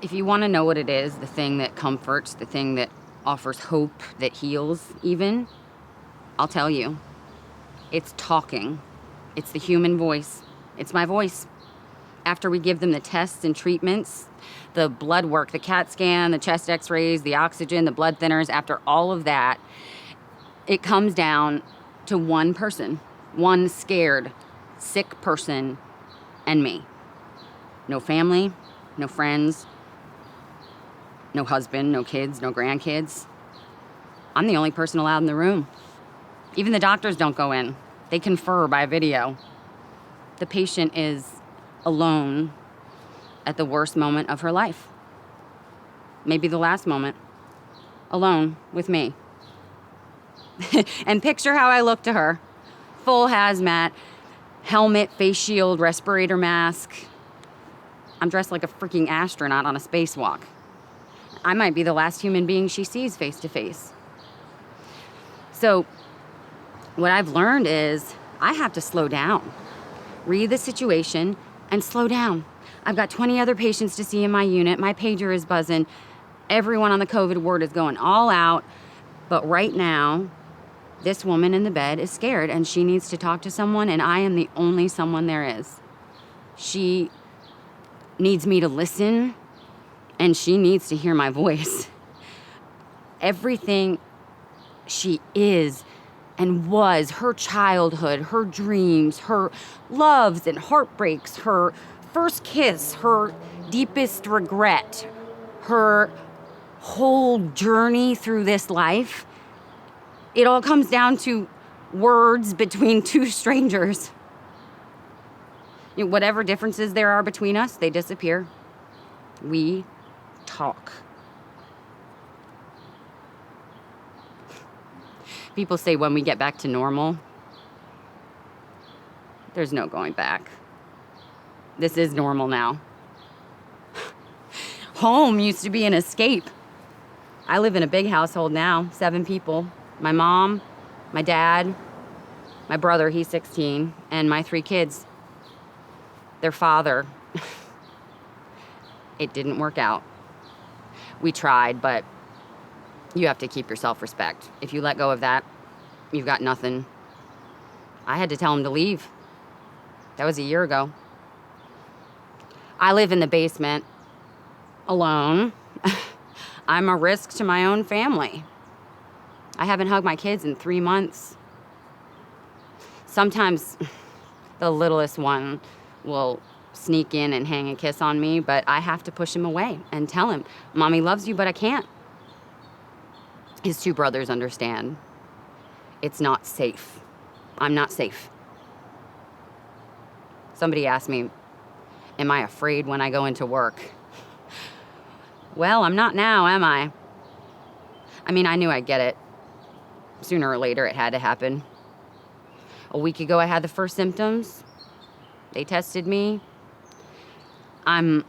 If you want to know what it is, the thing that comforts, the thing that offers hope, that heals even, I'll tell you. It's talking. It's the human voice. It's my voice. After we give them the tests and treatments, the blood work, the CAT scan, the chest x-rays, the oxygen, the blood thinners, after all of that, it comes down to one person, one scared, sick person, and me. No family, no friends, no husband, no kids, no grandkids. I'm the only person allowed in the room. Even the doctors don't go in. They confer by video. The patient is alone at the worst moment of her life. Maybe the last moment. Alone with me. And picture how I look to her. Full hazmat, helmet, face shield, respirator mask. I'm dressed like a freaking astronaut on a spacewalk. I might be the last human being she sees face to face. So, what I've learned is I have to slow down. Read the situation and slow down. I've got 20 other patients to see in my unit. My pager is buzzing. Everyone on the COVID ward is going all out. But right now, this woman in the bed is scared and she needs to talk to someone, and I am the only someone there is. She needs me to listen, and she needs to hear my voice. Everything she is and was, her childhood, her dreams, her loves and heartbreaks, her first kiss, her deepest regret, her whole journey through this life, it all comes down to words between two strangers. You know, whatever differences there are between us, they disappear. We talk. People say when we get back to normal, there's no going back. This is normal now. Home used to be an escape. I live in a big household now, 7 people. My mom, my dad, my brother, he's 16, and my 3 kids. Their father. It didn't work out. We tried, but you have to keep your self-respect. If you let go of that, you've got nothing. I had to tell him to leave. That was a year ago. I live in the basement, alone. I'm a risk to my own family. I haven't hugged my kids in 3 months. Sometimes the littlest one will sneak in and hang a kiss on me, but I have to push him away and tell him, Mommy loves you, but I can't. His 2 brothers understand. It's not safe. I'm not safe. Somebody asked me, am I afraid when I go into work? Well, I'm not now, am I? I mean, I knew I'd get it. Sooner or later, it had to happen. A week ago, I had the first symptoms. They tested me. I'm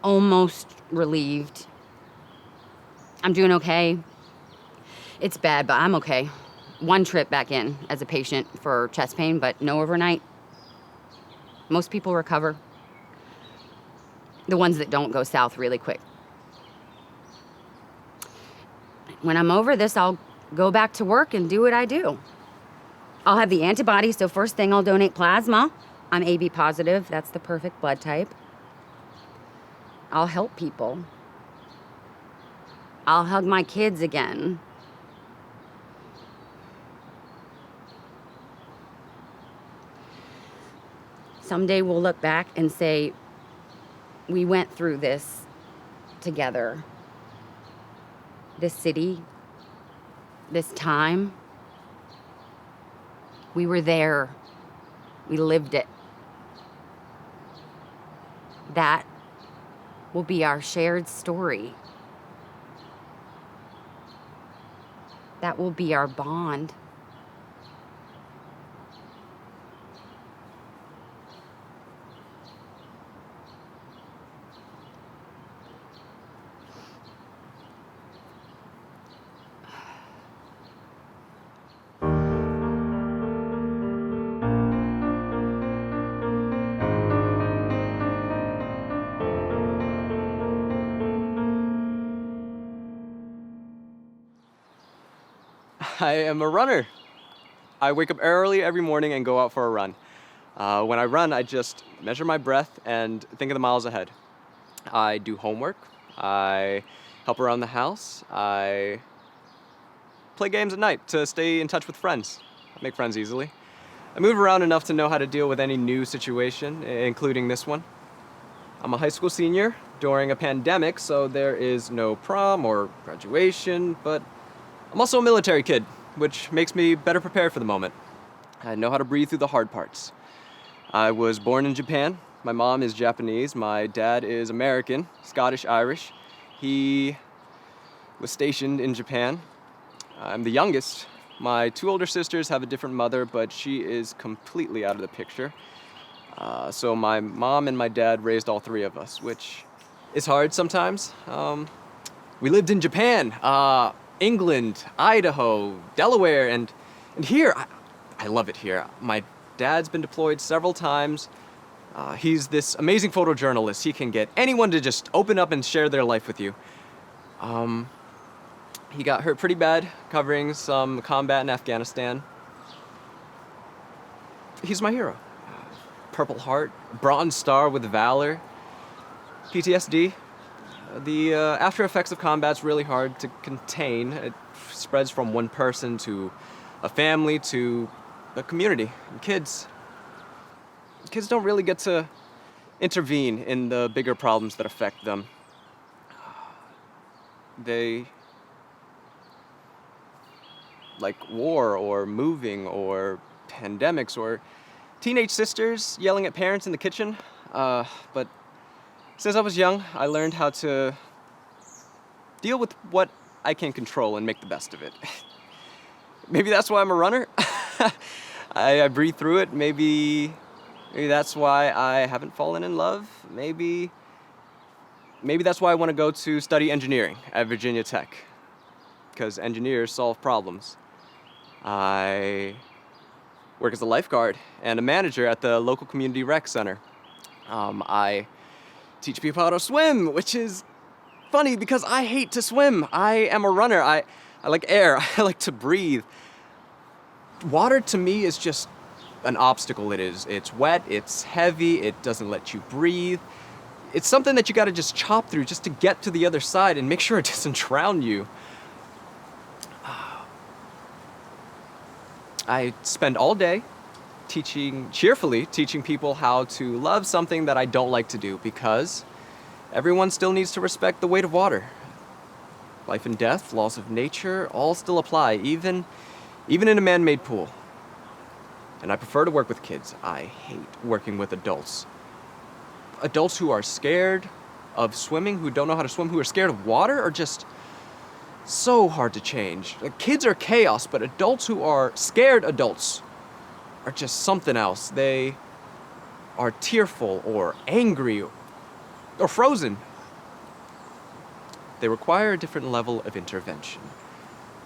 almost relieved. I'm doing okay. It's bad, but I'm okay. 1 trip back in as a patient for chest pain, but no overnight. Most people recover. The ones that don't go south really quick. When I'm over this, I'll go back to work and do what I do. I'll have the antibodies, so first thing I'll donate plasma. I'm AB positive, that's the perfect blood type. I'll help people. I'll hug my kids again. Someday we'll look back and say, we went through this together. This city, this time. We were there. We lived it. That will be our shared story. That will be our bond. I am a runner. I wake up early every morning and go out for a run. When I run, I just measure my breath and think of the miles ahead. I do homework. I help around the house. I play games at night to stay in touch with friends. I make friends easily. I move around enough to know how to deal with any new situation, including this one. I'm a high school senior during a pandemic, so there is no prom or graduation, but I'm also a military kid, which makes me better prepared for the moment. I know how to breathe through the hard parts. I was born in Japan. My mom is Japanese. My dad is American, Scottish-Irish. He was stationed in Japan. I'm the youngest. My 2 older sisters have a different mother, but she is completely out of the picture. So my mom and my dad raised all 3 of us, which is hard sometimes. We lived in Japan, England, Idaho, Delaware, and here, I love it here. My dad's been deployed several times. He's this amazing photojournalist. He can get anyone to just open up and share their life with you. He got hurt pretty bad covering some combat in Afghanistan. He's my hero. Purple Heart, Bronze Star with Valor, PTSD. The after effects of combat's really hard to contain. It spreads from one person to a family to a community. And kids don't really get to intervene in the bigger problems that affect them. They like war or moving or pandemics or teenage sisters yelling at parents in the kitchen. But since I was young, I learned how to deal with what I can control and make the best of it. Maybe that's why I'm a runner. I breathe through it. Maybe that's why I haven't fallen in love. Maybe that's why I want to go to study engineering at Virginia Tech, because engineers solve problems. I work as a lifeguard and a manager at the local community rec center. I teach people how to swim, which is funny because I hate to swim. I am a runner. I like air. I like to breathe. Water to me is just an obstacle. It's wet, it's heavy, it doesn't let you breathe. It's something that you gotta just chop through just to get to the other side and make sure it doesn't drown you. I spend all day cheerfully teaching people how to love something that I don't like to do, because everyone still needs to respect the weight of water. Life and death, laws of nature, all still apply, even in a man-made pool. And I prefer to work with kids. I hate working with adults. Adults who are scared of swimming, who don't know how to swim, who are scared of water, are just so hard to change. Like, kids are chaos, but adults who are scared adults are just something else. They are tearful or angry or frozen. They require a different level of intervention.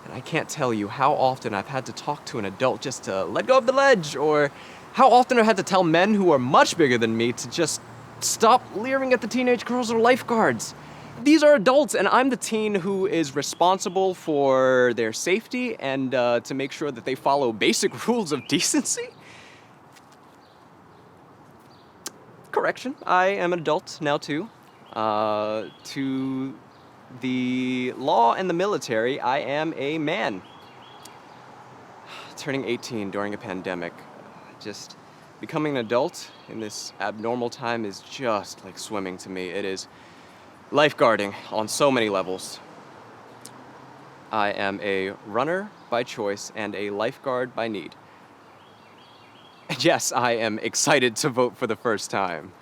And I can't tell you how often I've had to talk to an adult just to let go of the ledge, or how often I've had to tell men who are much bigger than me to just stop leering at the teenage girls or lifeguards. These are adults, and I'm the teen who is responsible for their safety and to make sure that they follow basic rules of decency. Correction, I am an adult now too. To the law and the military, I am a man. Turning 18 during a pandemic, just becoming an adult in this abnormal time is just like swimming to me. It is lifeguarding on so many levels. I am a runner by choice and a lifeguard by need. And yes, I am excited to vote for the first time.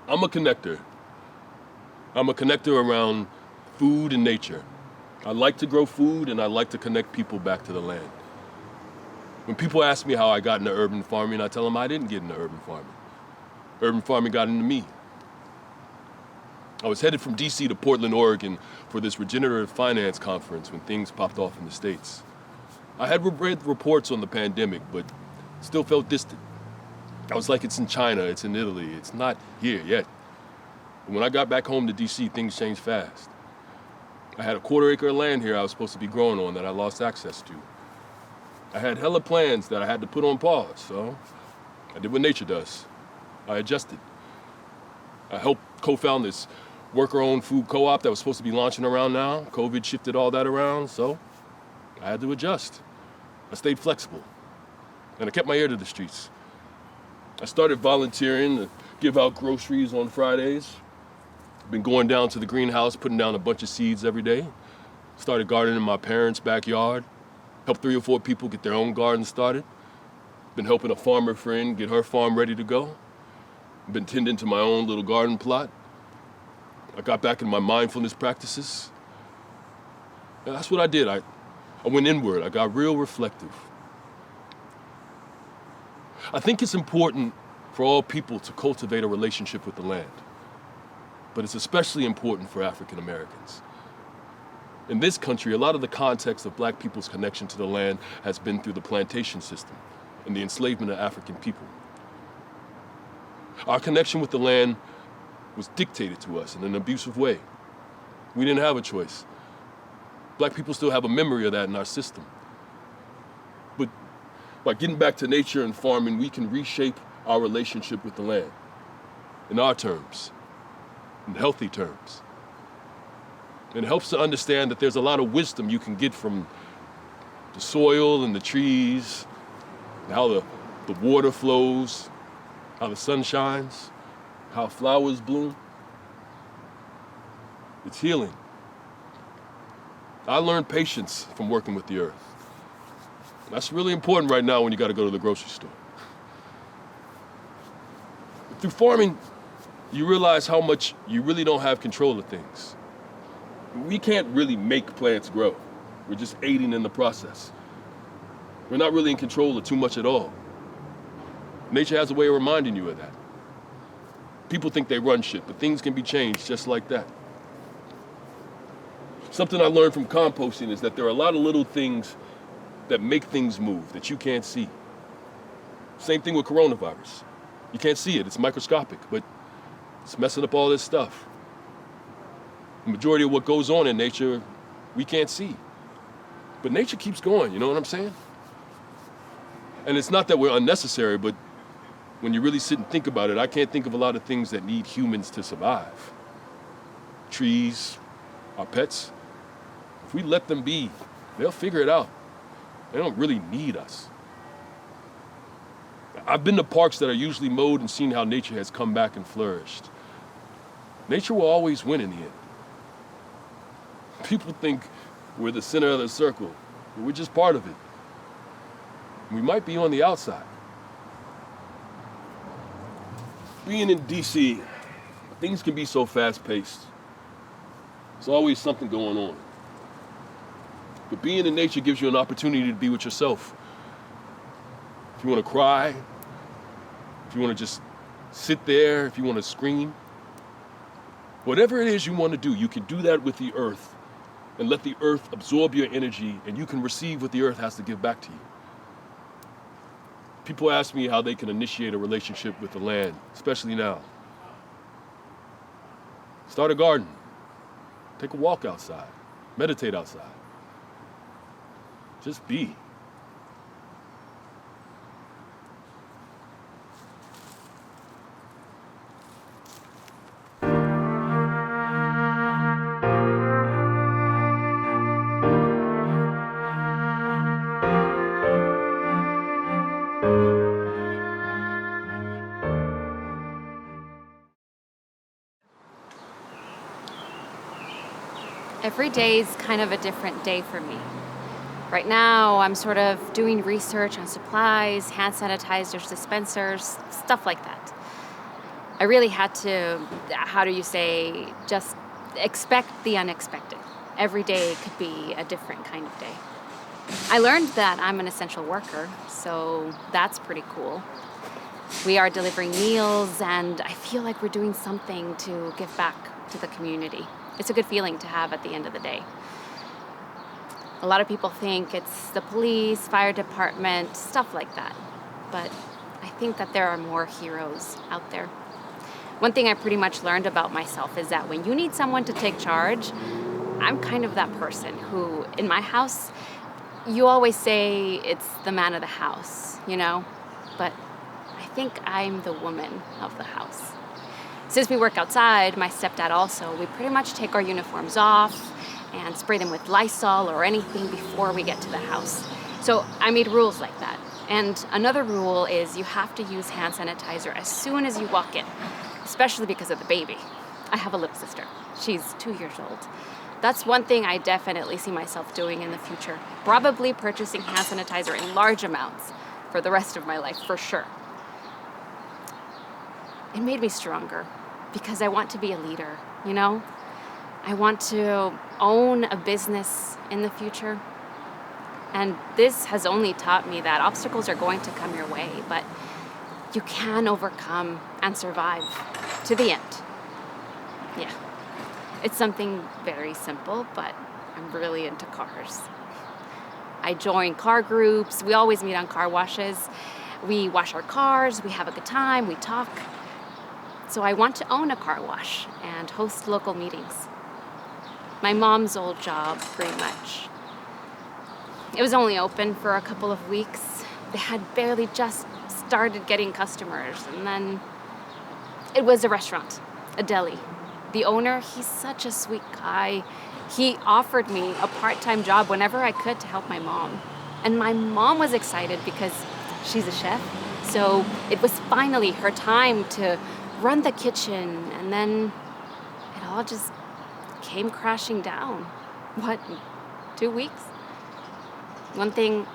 I'm a connector. I'm a connector around food and nature. I like to grow food, and I like to connect people back to the land. When people ask me how I got into urban farming, I tell them I didn't get into urban farming. Urban farming got into me. I was headed from D.C. to Portland, Oregon for this regenerative finance conference when things popped off in the States. I had read reports on the pandemic, but still felt distant. I was like, it's in China, it's in Italy, it's not here yet. But when I got back home to D.C., things changed fast. I had a 1/4 acre of land here I was supposed to be growing on that I lost access to. I had hella plans that I had to put on pause, so I did what nature does. I adjusted. I helped co-found this worker-owned food co-op that was supposed to be launching around now. COVID shifted all that around, so I had to adjust. I stayed flexible, and I kept my ear to the streets. I started volunteering to give out groceries on Fridays. Been going down to the greenhouse, putting down a bunch of seeds every day. Started gardening in my parents' backyard. Helped 3 or 4 people get their own garden started. Been helping a farmer friend get her farm ready to go. Been tending to my own little garden plot. I got back in my mindfulness practices. And that's what I did. I went inward. I got real reflective. I think it's important for all people to cultivate a relationship with the land. But it's especially important for African Americans. In this country, a lot of the context of Black people's connection to the land has been through the plantation system and the enslavement of African people. Our connection with the land was dictated to us in an abusive way. We didn't have a choice. Black people still have a memory of that in our system. But by getting back to nature and farming, we can reshape our relationship with the land in our terms, in healthy terms. And it helps to understand that there's a lot of wisdom you can get from the soil and the trees, and how the water flows, how the sun shines, how flowers bloom. It's healing. I learned patience from working with the earth. That's really important right now when you got to go to the grocery store. Through farming, you realize how much you really don't have control of things. We can't really make plants grow. We're just aiding in the process. We're not really in control of too much at all. Nature has a way of reminding you of that. People think they run shit, but things can be changed just like that. Something I learned from composting is that there are a lot of little things that make things move that you can't see. Same thing with coronavirus. You can't see it, it's microscopic, but it's messing up all this stuff. The majority of what goes on in nature, we can't see. But nature keeps going, you know what I'm saying? And it's not that we're unnecessary, but when you really sit and think about it, I can't think of a lot of things that need humans to survive. Trees, our pets. If we let them be, they'll figure it out. They don't really need us. I've been to parks that are usually mowed and seen how nature has come back and flourished. Nature will always win in the end. People think we're the center of the circle, but we're just part of it. We might be on the outside. Being in D.C., things can be so fast-paced. There's always something going on. But being in nature gives you an opportunity to be with yourself. If you want to cry, if you want to just sit there, if you want to scream, whatever it is you want to do, you can do that with the earth and let the earth absorb your energy, and you can receive what the earth has to give back to you. People ask me how they can initiate a relationship with the land, especially now. Start a garden. Take a walk outside. Meditate outside. Just be. Every day is kind of a different day for me. Right now, I'm sort of doing research on supplies, hand sanitizers, dispensers, stuff like that. I really had to, just expect the unexpected. Every day could be a different kind of day. I learned that I'm an essential worker, so that's pretty cool. We are delivering meals, and I feel like we're doing something to give back to the community. It's a good feeling to have at the end of the day. A lot of people think it's the police, fire department, stuff like that. But I think that there are more heroes out there. One thing I pretty much learned about myself is that when you need someone to take charge, I'm kind of that person who, in my house, you always say it's the man of the house, you know? But I think I'm the woman of the house. Since we work outside, my stepdad also, we pretty much take our uniforms off and spray them with Lysol or anything before we get to the house. So I made rules like that. And another rule is you have to use hand sanitizer as soon as you walk in, especially because of the baby. I have a little sister. She's 2 years old. That's one thing I definitely see myself doing in the future. Probably purchasing hand sanitizer in large amounts for the rest of my life, for sure. It made me stronger because I want to be a leader, you know? I want to own a business in the future. And this has only taught me that obstacles are going to come your way, but you can overcome and survive to the end. Yeah. It's something very simple, but I'm really into cars. I join car groups. We always meet on car washes. We wash our cars, we have a good time, we talk. So I want to own a car wash and host local meetings. My mom's old job, pretty much. It was only open for a couple of weeks. They had barely just started getting customers, and then it was a restaurant, a deli. The owner, he's such a sweet guy. He offered me a part-time job whenever I could to help my mom. And my mom was excited because she's a chef. So it was finally her time to run the kitchen, and then it all just came crashing down. What, 2 weeks? One thing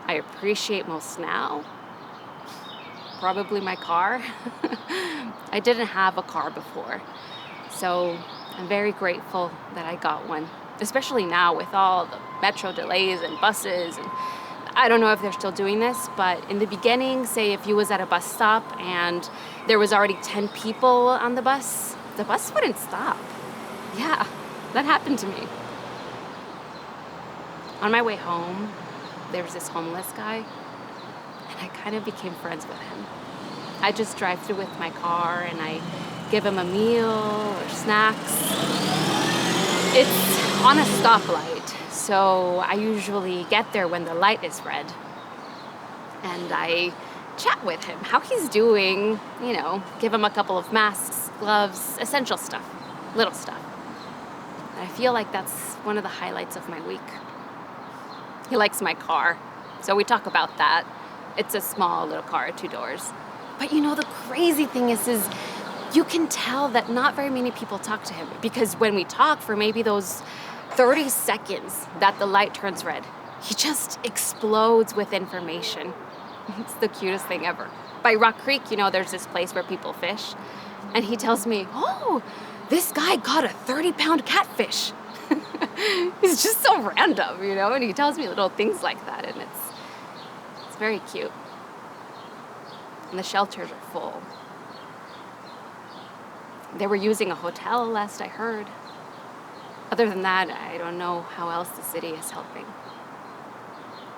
I appreciate most now, probably my car. I didn't have a car before, so I'm very grateful that I got one, especially now with all the metro delays and buses. And I don't know if they're still doing this, but in the beginning, say if you was at a bus stop and there was already 10 people on the bus wouldn't stop. Yeah, that happened to me. On my way home, there was this homeless guy, and I kind of became friends with him. I just drive through with my car, and I give him a meal or snacks. It's on a stoplight, so I usually get there when the light is red. And I chat with him, how he's doing, you know, give him a couple of masks, gloves, essential stuff, little stuff. And I feel like that's one of the highlights of my week. He likes my car, so we talk about that. It's a small little car, 2 doors. But you know, the crazy thing is you can tell that not very many people talk to him, because when we talk for maybe those 30 seconds that the light turns red, he just explodes with information. It's the cutest thing ever. By Rock Creek, you know, there's this place where people fish, and he tells me, oh, this guy caught a 30-pound catfish. He's just so random, you know, and he tells me little things like that, and it's very cute. And the shelters are full. They were using a hotel last I heard. Other than that, I don't know how else the city is helping.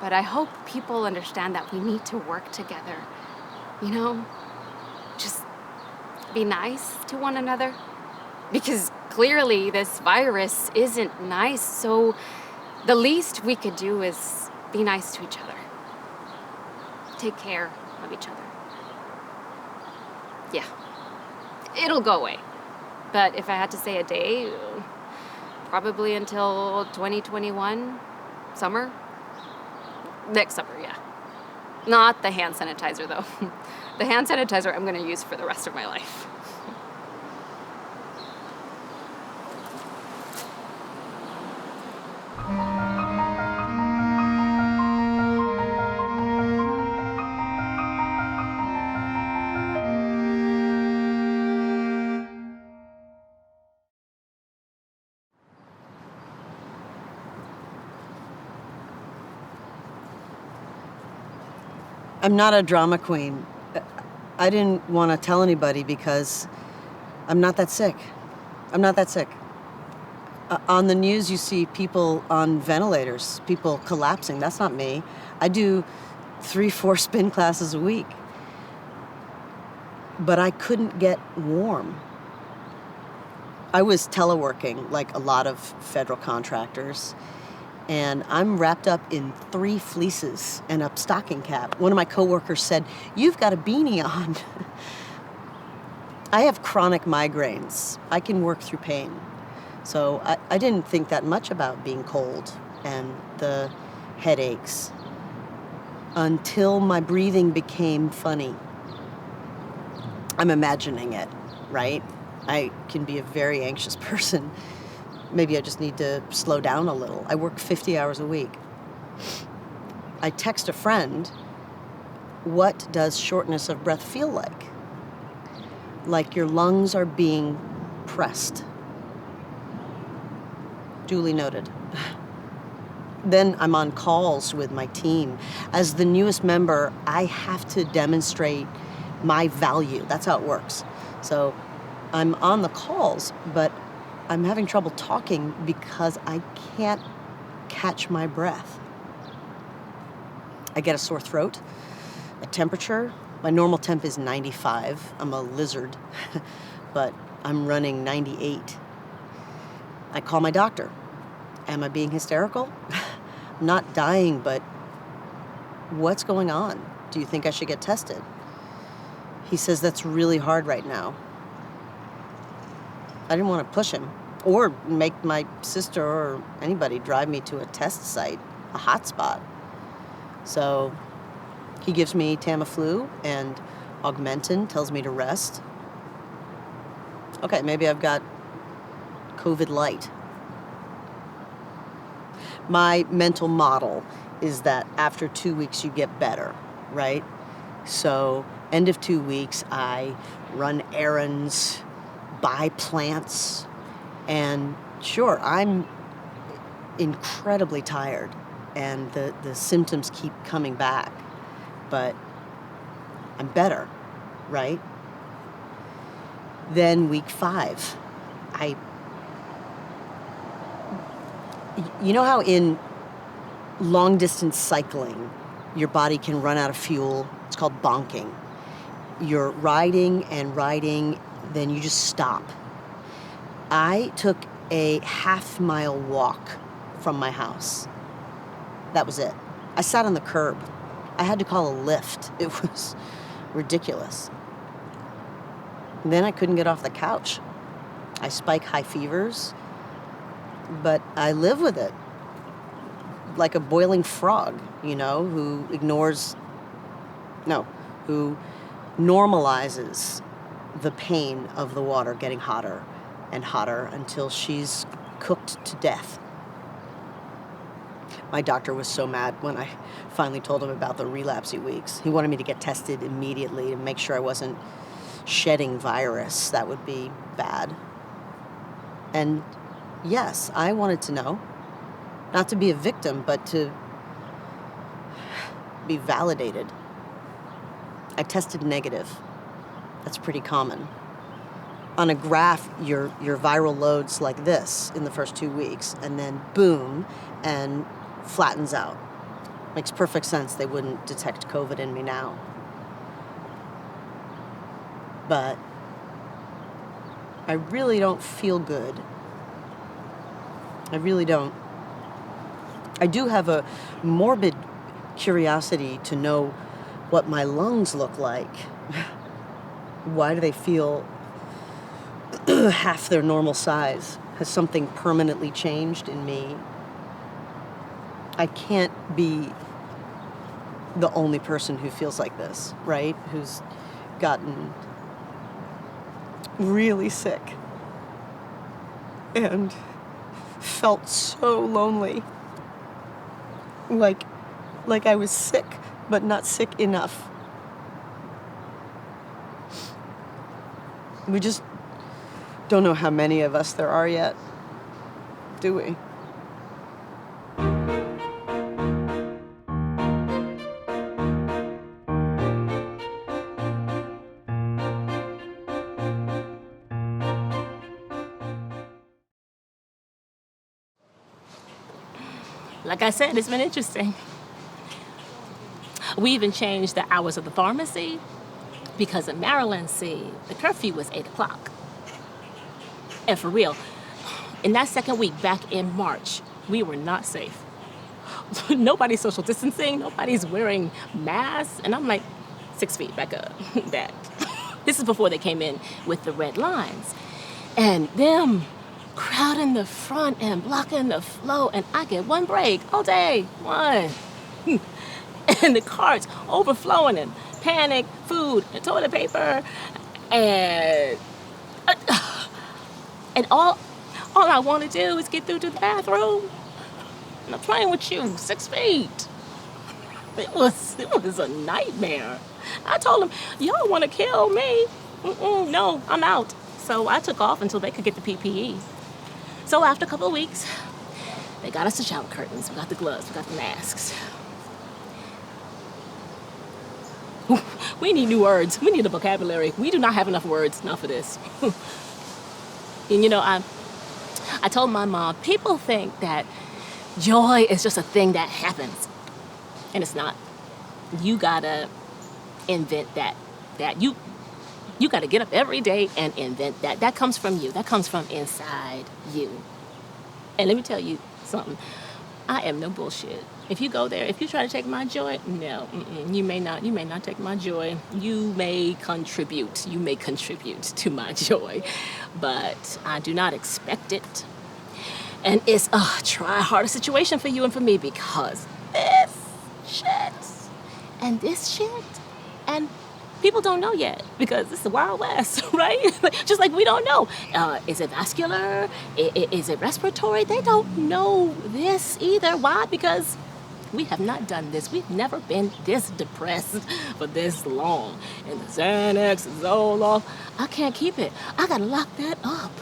But I hope people understand that we need to work together, you know? Just be nice to one another. Because clearly this virus isn't nice, so the least we could do is be nice to each other. Take care of each other. Yeah, it'll go away. But if I had to say a day, probably until 2021, summer. Next summer, yeah. Not the hand sanitizer, though. The hand sanitizer I'm gonna use for the rest of my life. I'm not a drama queen. I didn't want to tell anybody because I'm not that sick. I'm not that sick. On the news, you see people on ventilators, people collapsing. That's not me. I do 3-4 spin classes a week. But I couldn't get warm. I was teleworking like a lot of federal contractors, and I'm wrapped up in 3 fleeces and a stocking cap. One of my coworkers said, "You've got a beanie on." I have chronic migraines. I can work through pain. So I didn't think that much about being cold and the headaches until my breathing became funny. I'm imagining it, right? I can be a very anxious person. Maybe I just need to slow down a little. I work 50 hours a week. I text a friend, "What does shortness of breath feel like?" Like your lungs are being pressed. Duly noted. Then I'm on calls with my team. As the newest member, I have to demonstrate my value. That's how it works. So I'm on the calls, but I'm having trouble talking because I can't catch my breath. I get a sore throat, a temperature. My normal temp is 95. I'm a lizard, but I'm running 98. I call my doctor. Am I being hysterical? I'm not dying, but what's going on? Do you think I should get tested? He says that's really hard right now. I didn't want to push him or make my sister or anybody drive me to a test site, a hot spot. So he gives me Tamiflu and Augmentin, tells me to rest. Okay, maybe I've got COVID light. My mental model is that after 2 weeks you get better, right? So end of 2 weeks, I run errands, buy plants, and sure, I'm incredibly tired and the symptoms keep coming back, but I'm better, right? Then week 5, you know how in long distance cycling, your body can run out of fuel? It's called bonking. You're riding and riding, then you just stop. I took a half-mile walk from my house. That was it. I sat on the curb. I had to call a lift. It was ridiculous. Then I couldn't get off the couch. I spike high fevers, but I live with it. Like a boiling frog, you know, who normalizes the pain of the water getting hotter and hotter until she's cooked to death. My doctor was so mad when I finally told him about the relapsey weeks. He wanted me to get tested immediately to make sure I wasn't shedding virus. That would be bad. And yes, I wanted to know, not to be a victim, but to be validated. I tested negative. That's pretty common. On a graph, your viral load's like this in the first 2 weeks, and then boom, and flattens out. Makes perfect sense they wouldn't detect COVID in me now. But I really don't feel good. I really don't. I do have a morbid curiosity to know what my lungs look like. Why do they feel half their normal size? Has something permanently changed in me? I can't be the only person who feels like this, right? Who's gotten really sick and felt so lonely. Like I was sick, but not sick enough. We just don't know how many of us there are yet, do we? like I said, it's been interesting. We even changed the hours of the pharmacy because in Maryland, see, the curfew was 8 o'clock. And for real, in that second week back in March, we were not safe. Nobody's social distancing, nobody's wearing masks, and I'm like, 6 feet back up, back. This is before they came in with the red lines. And them crowding the front and blocking the flow, and I get one break all day, one. And the carts overflowing and panic, food, and toilet paper, and all I want to do is get through to the bathroom. And I'm playing with you, 6 feet. It was a nightmare. I told them, y'all want to kill me? No, I'm out. So I took off until they could get the PPE. So after a couple of weeks, they got us the shower curtains, we got the gloves, we got the masks. We need new words. We need a vocabulary. We do not have enough words, not for this. And you know, I told my mom, people think that joy is just a thing that happens. And it's not. You gotta invent that. You gotta get up every day and invent that. That comes from you. That comes from inside you. And let me tell you something. I am no bullshit. If you go there, if you try to take my joy, no, you may not take my joy. You may contribute to my joy, but I do not expect it. And it's a try-harder situation for you and for me because this shit and this shit, and people don't know yet because it's the Wild West, right? Just like we don't know. Is it vascular? Is it respiratory? They don't know this either. Why? Because we have not done this. We've never been this depressed for this long. And the Xanax, the Zoloft, I can't keep it. I gotta lock that up.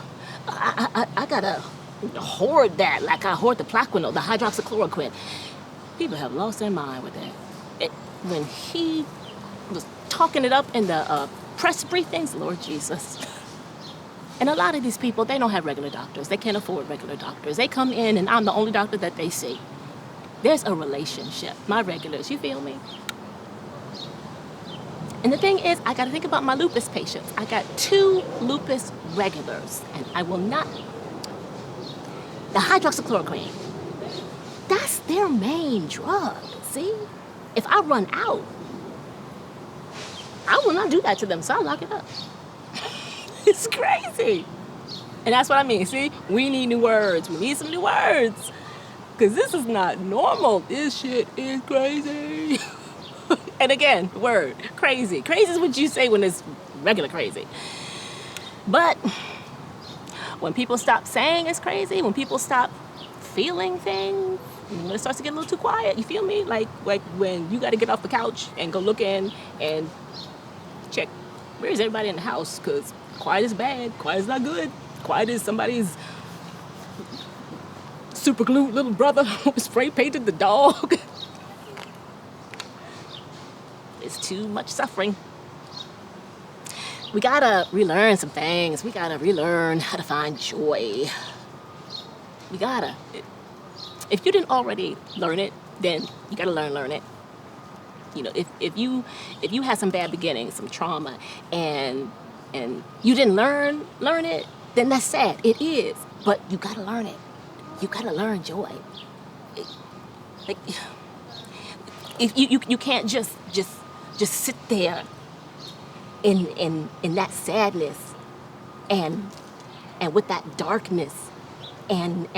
I gotta hoard that like I hoard the Plaquenil, the hydroxychloroquine. People have lost their mind with that. When he was talking it up in the press briefings, Lord Jesus. And a lot of these people, they don't have regular doctors. They can't afford regular doctors. They come in and I'm the only doctor that they see. There's a relationship. My regulars, you feel me? And the thing is, I gotta think about my lupus patients. I got 2 lupus regulars, and I will not. The hydroxychloroquine, that's their main drug, see? If I run out, I will not do that to them, so I lock it up. It's crazy. And that's what I mean, see? We need new words. We need some new words. Because this is not normal. This shit is crazy. And again, word, crazy. Crazy is what you say when it's regular crazy. But when people stop saying it's crazy, when people stop feeling things, when it starts to get a little too quiet, you feel me? Like when you got to get off the couch and go look in and check, where is everybody in the house? Because quiet is bad. Quiet is not good. Quiet is somebody's super glued little brother who spray painted the dog. It's too much suffering. We gotta relearn some things. We gotta relearn how to find joy. We gotta. If you didn't already learn it, then you gotta learn it. You know, if you had some bad beginnings, some trauma, and you didn't learn it, then that's sad. It is, but you gotta learn it. You gotta learn joy. Like, if you can't just sit there in that sadness and with that darkness and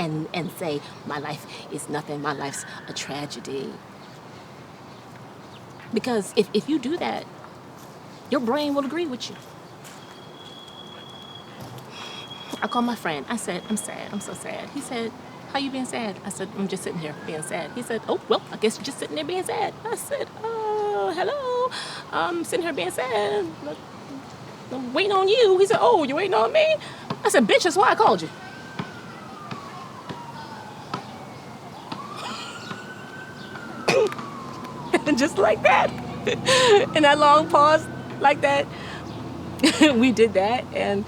say my life is nothing, my life's a tragedy. Because if you do that, your brain will agree with you. I called my friend. I said, I'm sad. I'm so sad. He said, how you being sad? I said, I'm just sitting here being sad. He said, oh, well, I guess you're just sitting there being sad. I said, hello. I'm sitting here being sad. I'm waiting on you. He said, oh, you waiting on me? I said, bitch, that's why I called you. And just like that, in that long pause like that, we did that, and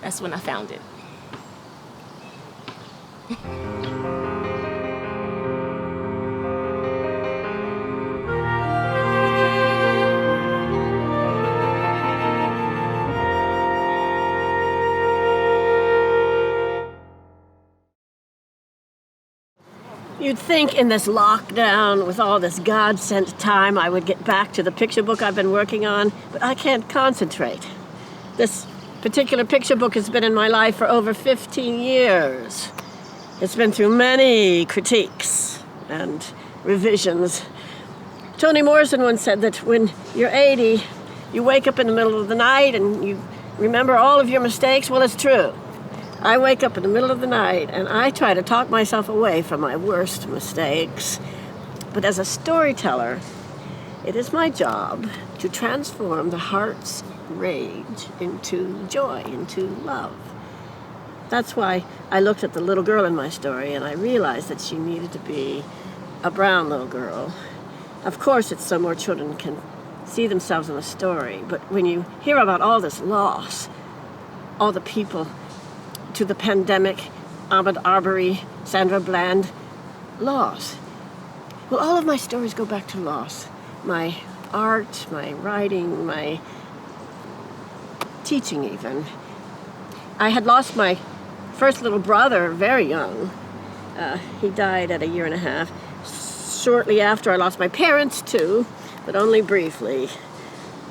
that's when I found it. You'd think in this lockdown, with all this God-sent time, I would get back to the picture book I've been working on, but I can't concentrate. This particular picture book has been in my life for over 15 years. It's been through many critiques and revisions. Toni Morrison once said that when you're 80, you wake up in the middle of the night and you remember all of your mistakes. Well, it's true. I wake up in the middle of the night and I try to talk myself away from my worst mistakes. But as a storyteller, it is my job to transform the heart's rage into joy, into love. That's why I looked at the little girl in my story and I realized that she needed to be a brown little girl. Of course, it's so more children can see themselves in a story, but when you hear about all this loss, all the people, to the pandemic, Ahmaud Arbery, Sandra Bland, loss. Well, all of my stories go back to loss. My art, my writing, my teaching even. I had lost my first little brother very young. He died at 1.5 years. Shortly after, I lost my parents too, but only briefly.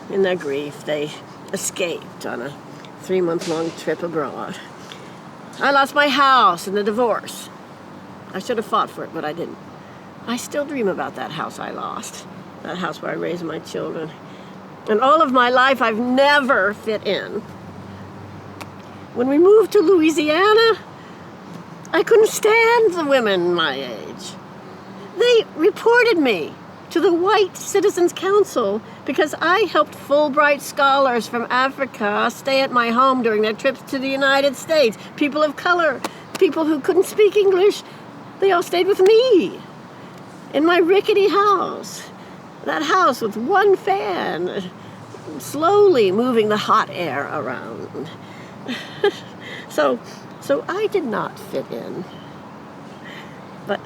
In their grief, they escaped on a 3-month-long trip abroad. I lost my house in the divorce. I should have fought for it, but I didn't. I still dream about that house I lost, that house where I raised my children. And all of my life, I've never fit in. When we moved to Louisiana, I couldn't stand the women my age. They reported me to the White Citizens Council because I helped Fulbright scholars from Africa stay at my home during their trips to the United States. People of color, people who couldn't speak English, they all stayed with me in my rickety house. That house with one fan, slowly moving the hot air around. So I did not fit in. But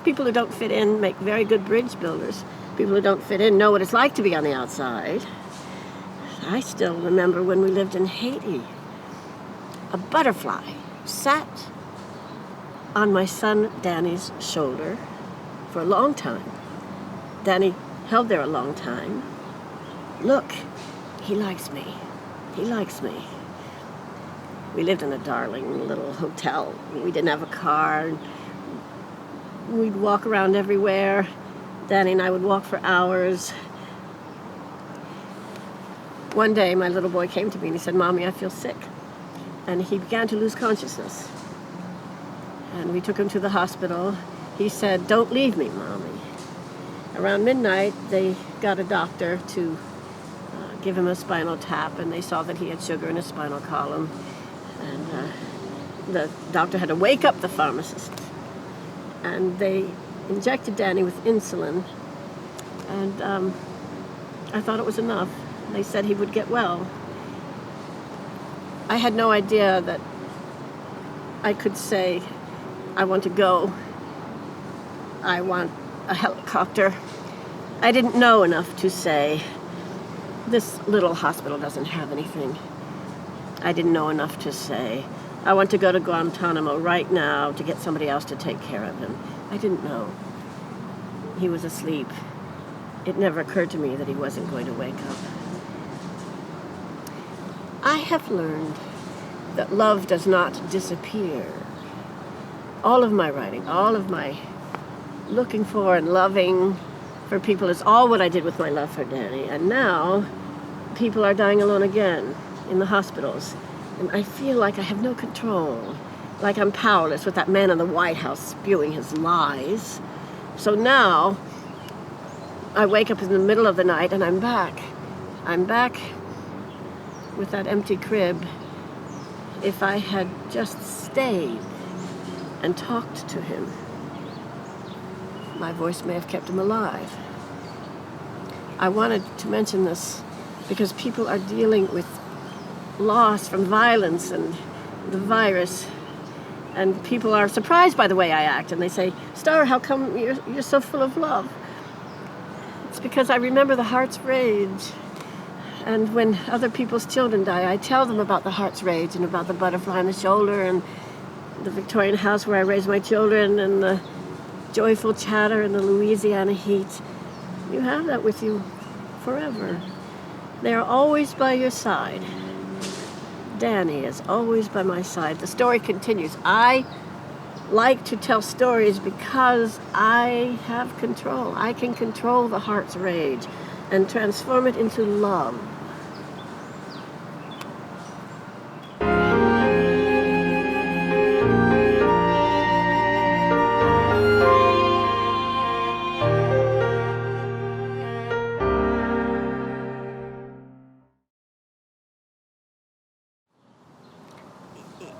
people who don't fit in make very good bridge builders. People who don't fit in know what it's like to be on the outside. I still remember when we lived in Haiti. A butterfly sat on my son Danny's shoulder for a long time. Danny held there a long time. Look, he likes me. He likes me. We lived in a darling little hotel. We didn't have a car. We'd walk around everywhere. Danny and I would walk for hours. One day, my little boy came to me and he said, "Mommy, I feel sick." And he began to lose consciousness. And we took him to the hospital. He said, "Don't leave me, Mommy." Around midnight, they got a doctor to give him a spinal tap, and they saw that he had sugar in his spinal column. And the doctor had to wake up the pharmacist. And they injected Danny with insulin. And I thought it was enough. They said he would get well. I had no idea that I could say, "I want to go. I want a helicopter." I didn't know enough to say, "This little hospital doesn't have anything." I didn't know enough to say, "I want to go to Guantanamo right now to get somebody else to take care of him." I didn't know. He was asleep. It never occurred to me that he wasn't going to wake up. I have learned that love does not disappear. All of my writing, all of my looking for and loving for people is all what I did with my love for Danny. And now people are dying alone again in the hospitals. And I feel like I have no control, like I'm powerless with that man in the White House spewing his lies. So now I wake up in the middle of the night and I'm back. I'm back with that empty crib. If I had just stayed and talked to him, my voice may have kept him alive. I wanted to mention this because people are dealing with loss from violence and the virus, and people are surprised by the way I act, and they say, "Star, how come you're so full of love?" It's because I remember the heart's rage. And when other people's children die, I tell them about the heart's rage and about the butterfly on the shoulder and the Victorian house where I raised my children and the joyful chatter in the Louisiana heat. You have that with you forever. They are always by your side. Danny is always by my side. The story continues. I like to tell stories because I have control. I can control the heart's rage and transform it into love.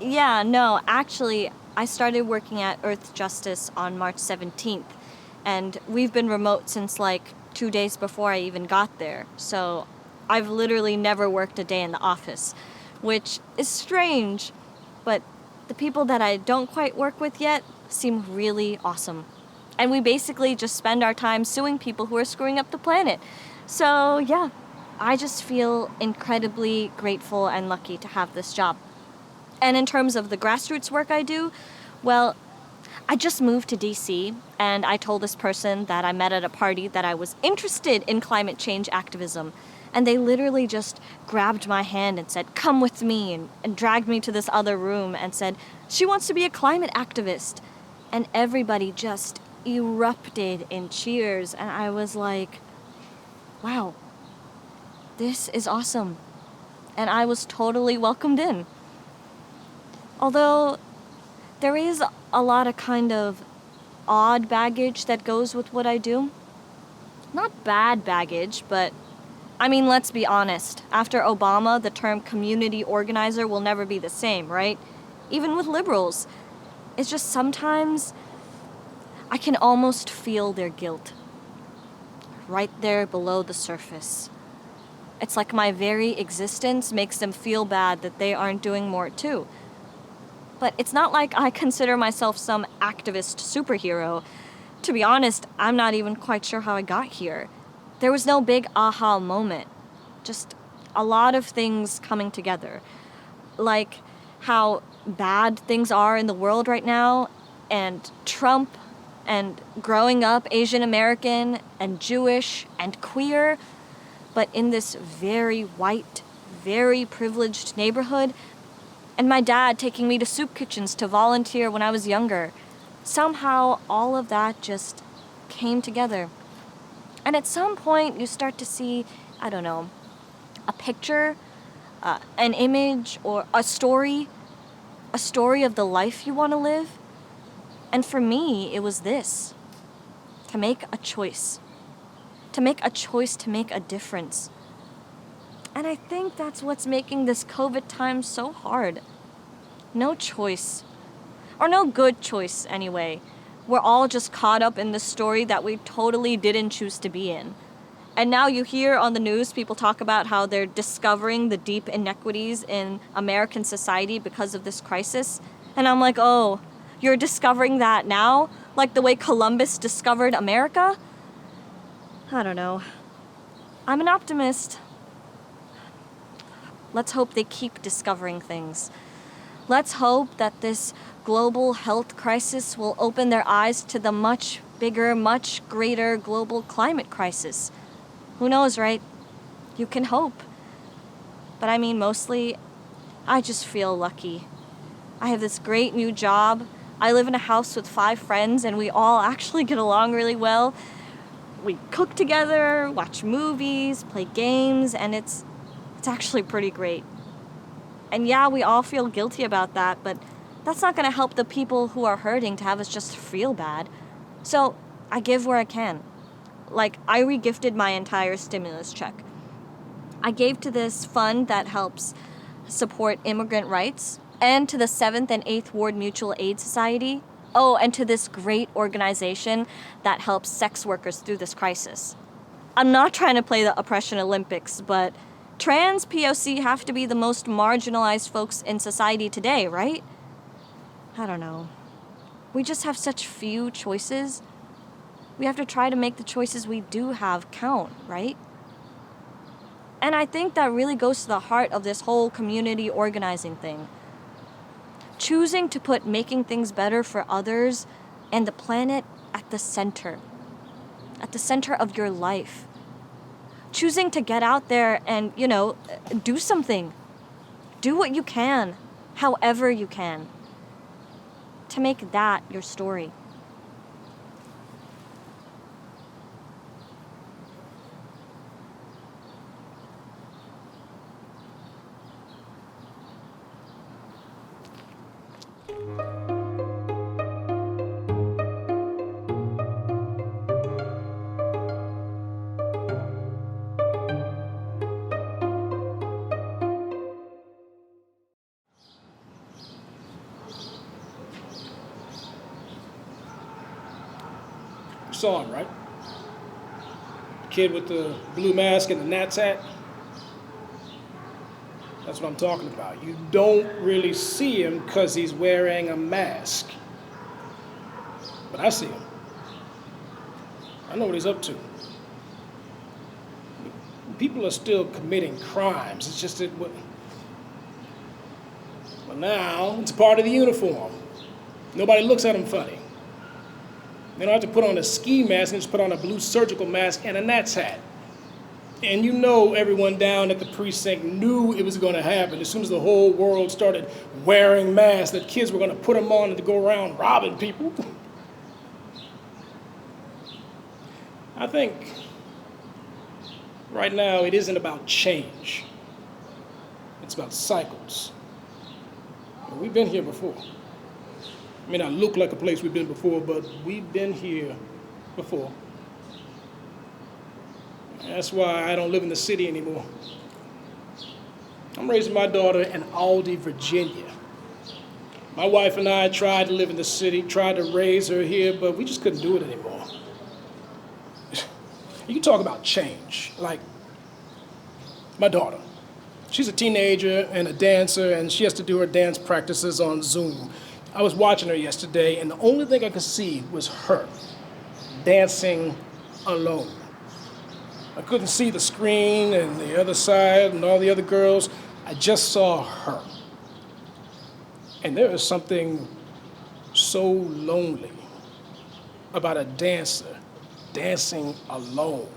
Yeah, no, actually, I started working at Earth Justice on March 17th, and we've been remote since like 2 days before I even got there, so I've literally never worked a day in the office, which is strange, but the people that I don't quite work with yet seem really awesome. And we basically just spend our time suing people who are screwing up the planet. So, yeah, I just feel incredibly grateful and lucky to have this job. And in terms of the grassroots work I do, well, I just moved to D.C., and I told this person that I met at a party that I was interested in climate change activism. And they literally just grabbed my hand and said, "Come with me," and dragged me to this other room and said, "She wants to be a climate activist." And everybody just erupted in cheers, and I was like, wow, this is awesome. And I was totally welcomed in. Although there is a lot of kind of odd baggage that goes with what I do. Not bad baggage, but I mean, let's be honest. After Obama, the term community organizer will never be the same, right? Even with liberals. It's just sometimes I can almost feel their guilt. Right there below the surface. It's like my very existence makes them feel bad that they aren't doing more too. But it's not like I consider myself some activist superhero. To be honest, I'm not even quite sure how I got here. There was no big aha moment. Just a lot of things coming together. Like how bad things are in the world right now, and Trump, and growing up Asian American, and Jewish, and queer, but in this very white, very privileged neighborhood, and my dad taking me to soup kitchens to volunteer when I was younger. Somehow, all of that just came together. And at some point, you start to see, I don't know, a picture, an image, or a story of the life you want to live. And for me, it was this: to make a choice. To make a choice to make a difference. And I think that's what's making this COVID time so hard. No choice. Or no good choice, anyway. We're all just caught up in this story that we totally didn't choose to be in. And now you hear on the news people talk about how they're discovering the deep inequities in American society because of this crisis. And I'm like, oh, you're discovering that now? Like the way Columbus discovered America? I don't know. I'm an optimist. Let's hope they keep discovering things. Let's hope that this global health crisis will open their eyes to the much bigger, much greater global climate crisis. Who knows, right? You can hope. But I mean, mostly, I just feel lucky. I have this great new job. I live in a house with 5 friends, and we all actually get along really well. We cook together, watch movies, play games, and it's actually pretty great. And yeah, we all feel guilty about that, but that's not going to help the people who are hurting to have us just feel bad. So I give where I can. Like, I regifted my entire stimulus check. I gave to this fund that helps support immigrant rights, and to the 7th and 8th Ward Mutual Aid Society. Oh, and to this great organization that helps sex workers through this crisis. I'm not trying to play the oppression Olympics, but trans POC have to be the most marginalized folks in society today, right? I don't know. We just have such few choices. We have to try to make the choices we do have count, right? And I think that really goes to the heart of this whole community organizing thing. Choosing to put making things better for others and the planet at the center of your life. Choosing to get out there and, do something. Do what you can, however you can, to make that your story. You saw him, right? The kid with the blue mask and the Nats hat? That's what I'm talking about. You don't really see him because he's wearing a mask. But I see him. I know what he's up to. People are still committing crimes. It's just that, well, now it's a part of the uniform. Nobody looks at him funny. They don't have to put on a ski mask, they just put on a blue surgical mask and a Nats hat. And you know everyone down at the precinct knew it was going to happen. As soon as the whole world started wearing masks, that kids were going to put them on and to go around robbing people. I think right now it isn't about change. It's about cycles. We've been here before. It may not look like a place we've been before, but we've been here before. That's why I don't live in the city anymore. I'm raising my daughter in Aldi, Virginia. My wife and I tried to live in the city, tried to raise her here, but we just couldn't do it anymore. You talk about change, like my daughter. She's a teenager and a dancer, and she has to do her dance practices on Zoom. I was watching her yesterday, and the only thing I could see was her dancing alone. I couldn't see the screen and the other side and all the other girls. I just saw her. And there is something so lonely about a dancer dancing alone.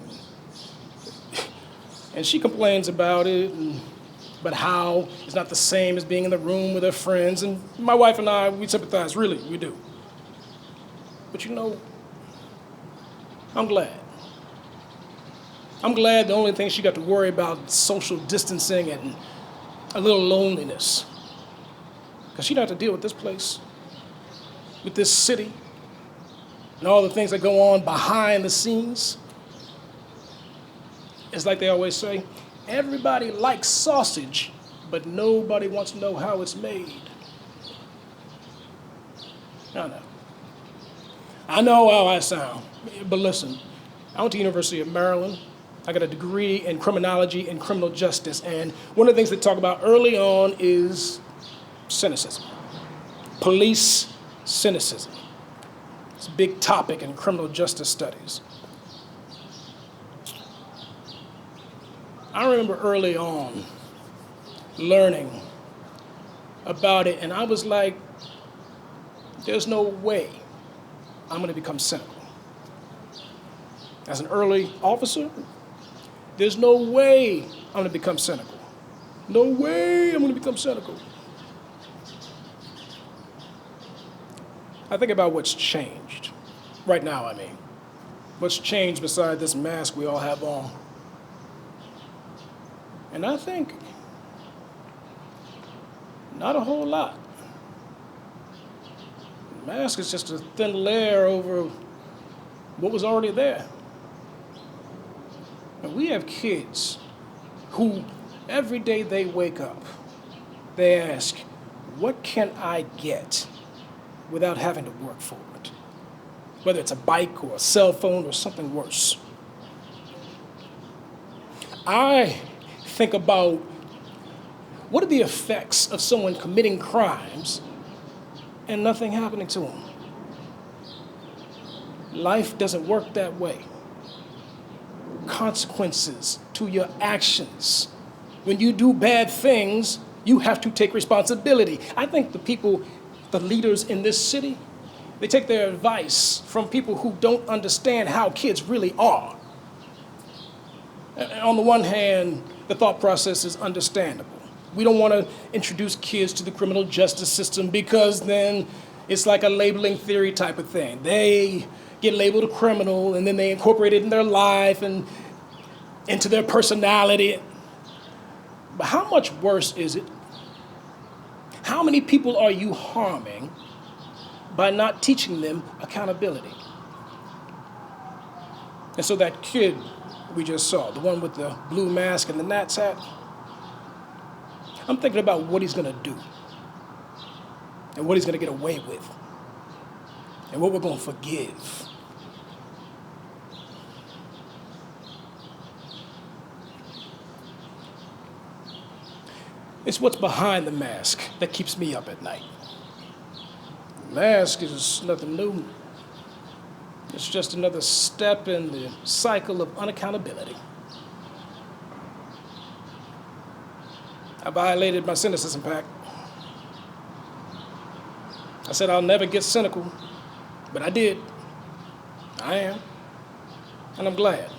And she complains about it, but how it's not the same as being in the room with her friends. And my wife and I, we sympathize, really, we do. But I'm glad. I'm glad the only thing she got to worry about is social distancing and a little loneliness. Because she'd have to deal with this place, with this city, and all the things that go on behind the scenes. It's like they always say, everybody likes sausage, but nobody wants to know how it's made. I know how I sound, but listen, I went to University of Maryland. I got a degree in criminology and criminal justice, and one of the things they talk about early on is cynicism. Police cynicism. It's a big topic in criminal justice studies. I remember early on learning about it, and I was like, there's no way I'm going to become cynical. As an early officer, there's no way I'm going to become cynical. No way I'm going to become cynical. I think about what's changed. Right now, I mean. What's changed beside this mask we all have on? And I think not a whole lot. The mask is just a thin layer over what was already there. And we have kids who every day they wake up, they ask, what can I get without having to work for it? Whether it's a bike or a cell phone or something worse. I think about what are the effects of someone committing crimes and nothing happening to them. Life doesn't work that way. Consequences to your actions. When you do bad things, you have to take responsibility. I think the leaders in this city, They take their advice from people who don't understand how kids really are. On the one hand, the thought process is understandable. We don't want to introduce kids to the criminal justice system because then it's like a labeling theory type of thing. They get labeled a criminal and then they incorporate it in their life and into their personality. But how much worse is it? How many people are you harming by not teaching them accountability? And so that kid we just saw, the one with the blue mask and the Nats hat, I'm thinking about what he's gonna do and what he's gonna get away with and what we're gonna forgive. It's what's behind the mask that keeps me up at night. The mask is nothing new. It's just another step in the cycle of unaccountability. I violated my cynicism pact. I said I'll never get cynical, but I did. I am. And I'm glad.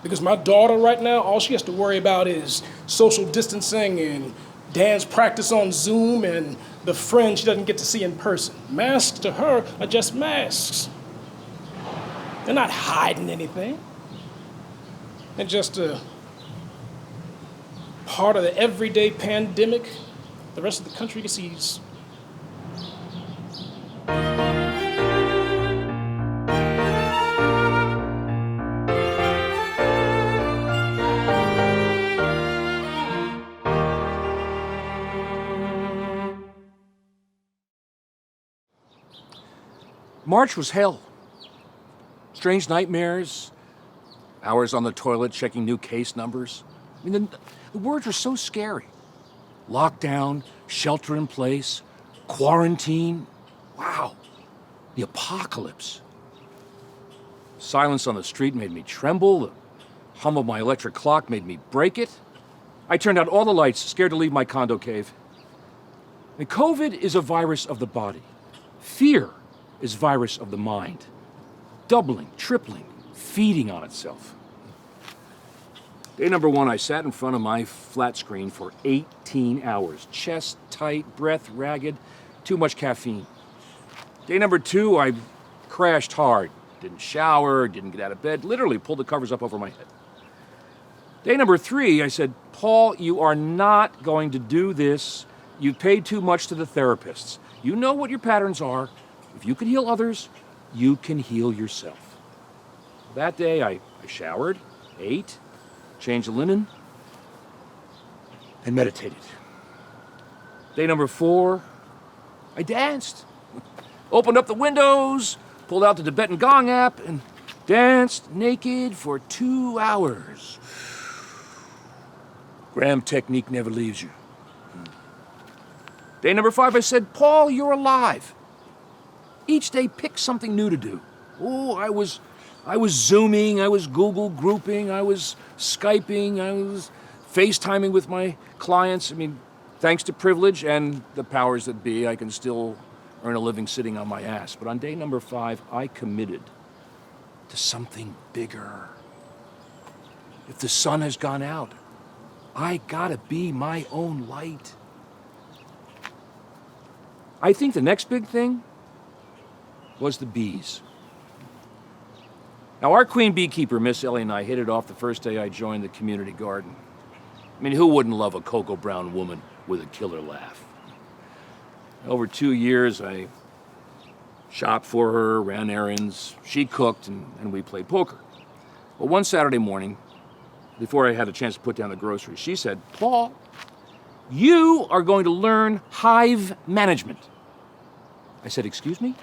Because my daughter right now, all she has to worry about is social distancing and dance practice on Zoom and the friends she doesn't get to see in person. Masks to her are just masks. They're not hiding anything. They're just a part of the everyday pandemic the rest of the country sees. March was hell. Strange nightmares, hours on the toilet checking new case numbers. I mean, the words are so scary. Lockdown, shelter in place, quarantine. Wow, the apocalypse. Silence on the street made me tremble. The hum of my electric clock made me break it. I turned out all the lights, scared to leave my condo cave. And COVID is a virus of the body. Fear is virus of the mind. Doubling, tripling, feeding on itself. Day number 1, I sat in front of my flat screen for 18 hours. Chest tight, breath ragged, too much caffeine. Day number 2, I crashed hard. Didn't shower, didn't get out of bed, literally pulled the covers up over my head. Day number 3, I said, Paul, you are not going to do this. You've paid too much to the therapists. You know what your patterns are. If you can heal others, you can heal yourself. That day, I showered, ate, changed the linen, and meditated. Day number 4, I danced. Opened up the windows, pulled out the Tibetan Gong app, and danced naked for 2 hours. Graham technique never leaves you. Day number 5, I said, Paul, you're alive. Each day, pick something new to do. Oh, I was Zooming, I was Google grouping, I was Skyping, I was FaceTiming with my clients. I mean, thanks to privilege and the powers that be, I can still earn a living sitting on my ass. But on day number 5, I committed to something bigger. If the sun has gone out, I gotta be my own light. I think the next big thing was the bees. Now, our queen beekeeper, Miss Ellie, and I hit it off the first day I joined the community garden. I mean, who wouldn't love a cocoa brown woman with a killer laugh? Over 2 years, I shopped for her, ran errands, she cooked, and we played poker. But one Saturday morning, before I had a chance to put down the groceries, she said, Paul, you are going to learn hive management. I said, excuse me?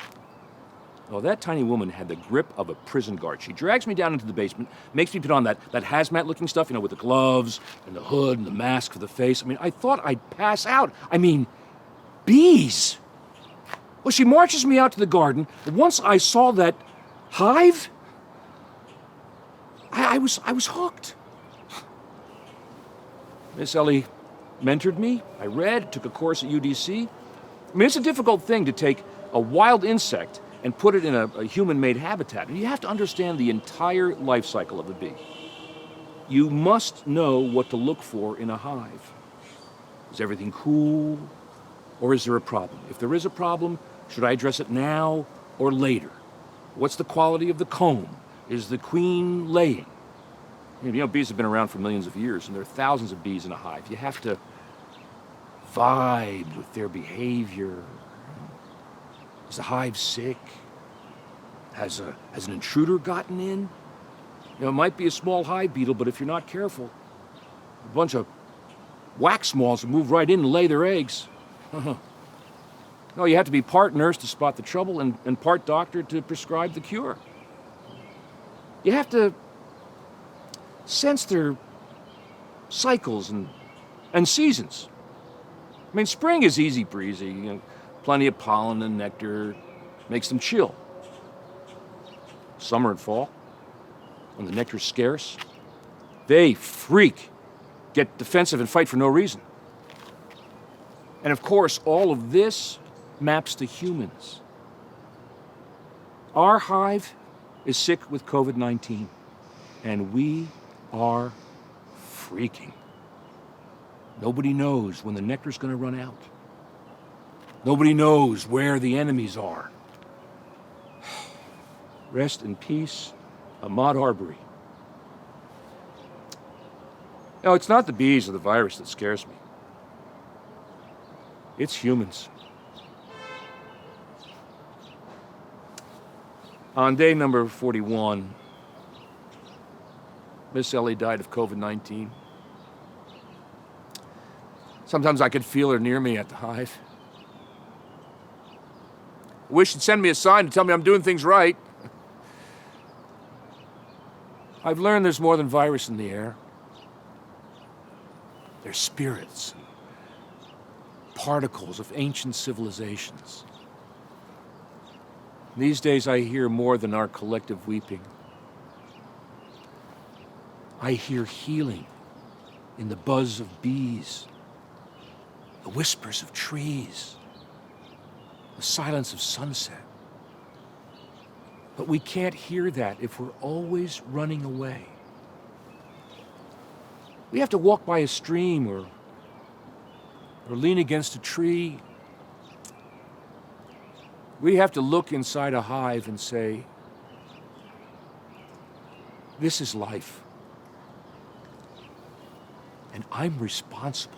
Oh, that tiny woman had the grip of a prison guard. She drags me down into the basement, makes me put on that hazmat-looking stuff, you know, with the gloves and the hood and the mask for the face. I mean, I thought I'd pass out. I mean, bees. Well, she marches me out to the garden. Once I saw that hive, I was hooked. Miss Ellie mentored me. I read, took a course at UDC. I mean, it's a difficult thing to take a wild insect and put it in a human-made habitat. And you have to understand the entire life cycle of the bee. You must know what to look for in a hive. Is everything cool, or is there a problem? If there is a problem, should I address it now or later? What's the quality of the comb? Is the queen laying? You know, bees have been around for millions of years, and there are thousands of bees in a hive. You have to vibe with their behavior. Is the hive sick? Has an intruder gotten in? You know, it might be a small hive beetle, but if you're not careful, a bunch of wax moths will move right in and lay their eggs. No, you have to be part nurse to spot the trouble and part doctor to prescribe the cure. You have to sense their cycles and seasons. I mean, spring is easy breezy, you know, plenty of pollen and nectar, makes them chill. Summer and fall, when the nectar's scarce, they freak, get defensive and fight for no reason. And of course, all of this maps to humans. Our hive is sick with COVID-19, and we are freaking. Nobody knows when the nectar's going to run out. Nobody knows where the enemies are. Rest in peace, Ahmaud Arbery. No, it's not the bees or the virus that scares me. It's humans. On day number 41, Miss Ellie died of COVID-19. Sometimes I could feel her near me at the hive. I wish she'd send me a sign to tell me I'm doing things right. I've learned there's more than virus in the air. There's spirits and particles of ancient civilizations. These days I hear more than our collective weeping. I hear healing in the buzz of bees, the whispers of trees, the silence of sunset. But we can't hear that if we're always running away. We have to walk by a stream or lean against a tree. We have to look inside a hive and say, this is life. And I'm responsible.